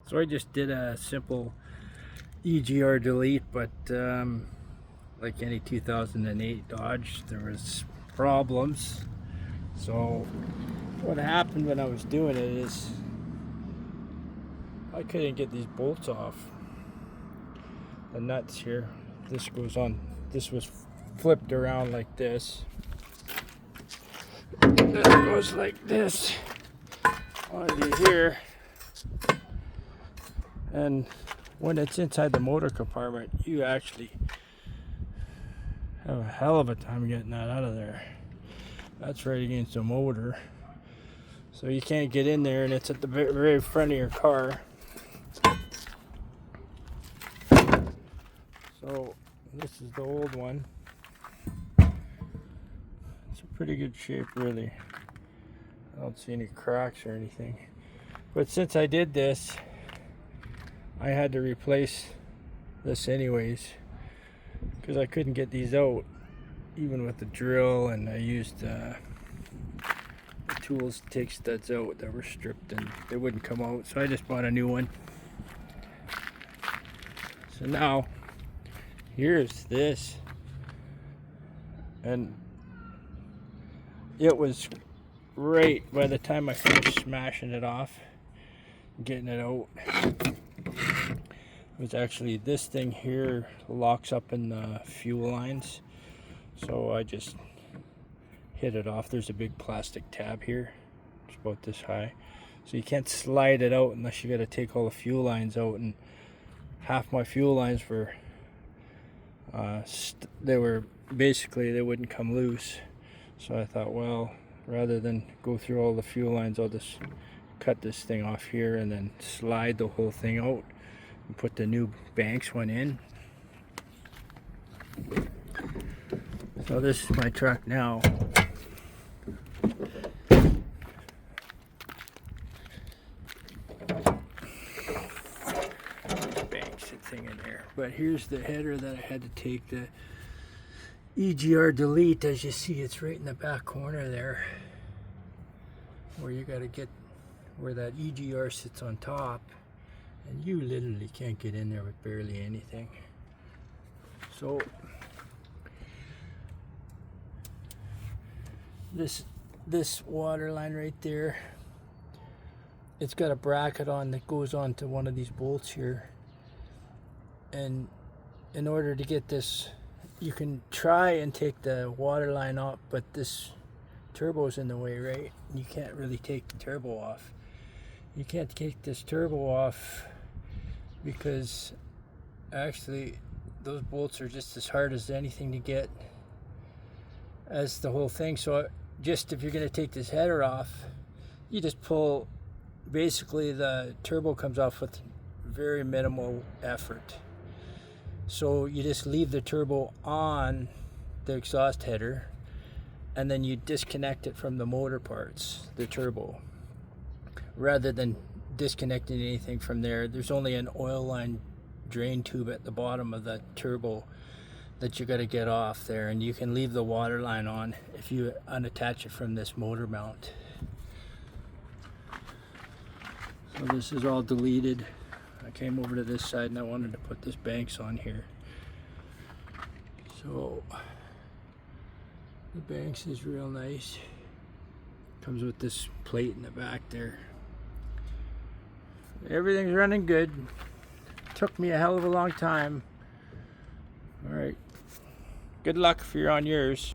So I just did a simple EGR delete, but like any 2008 Dodge, there was problems. So what happened when I was doing it is I couldn't get these bolts off. The nuts here, this goes on, this was flipped around like this. This goes like this onto here. And when it's inside the motor compartment, you actually have a hell of a time getting that out of there. That's right against the motor. So you can't get in there, and it's at the very front of your car. So this is the old one. It's in pretty good shape, really. I don't see any cracks or anything. But since I did this, I had to replace this anyways, because I couldn't get these out even with the drill, and I used the tools to take studs out that were stripped and they wouldn't come out, so I just bought a new one. So now here's this, and it was right by the time I finished smashing it off, getting it out. It was actually this thing here locks up in the fuel lines, so I just hit it off. There's a big plastic tab here, it's about this high, so you can't slide it out unless you got to take all the fuel lines out, and half my fuel lines were they wouldn't come loose. So I thought, well, rather than go through all the fuel lines, I'll just cut this thing off here and then slide the whole thing out and put the new Banks one in. So this is my truck now. Banks thing in there. But here's the header that I had to take the EGR delete. As you see, it's right in the back corner there, where you got to get where that EGR sits on top, and you literally can't get in there with barely anything. So this water line right there, it's got a bracket on that goes onto one of these bolts here, and in order to get this, you can try and take the water line off, but this turbo's in the way, right? You can't really take the turbo off. You can't take this turbo off because actually those bolts are just as hard as anything to get as the whole thing. So just if you're going to take this header off, you just pull, basically the turbo comes off with very minimal effort. So you just leave the turbo on the exhaust header, and then you disconnect it from the motor parts, the turbo, rather than disconnecting anything from there. There's only an oil line drain tube at the bottom of the turbo that you got to get off there, and you can leave the water line on if you unattach it from this motor mount. So this is all deleted. I came over to this side and I wanted to put this Banks on here. So the Banks is real nice. Comes with this plate in the back there. Everything's running good. Took me a hell of a long time. Alright. Good luck if you're on yours.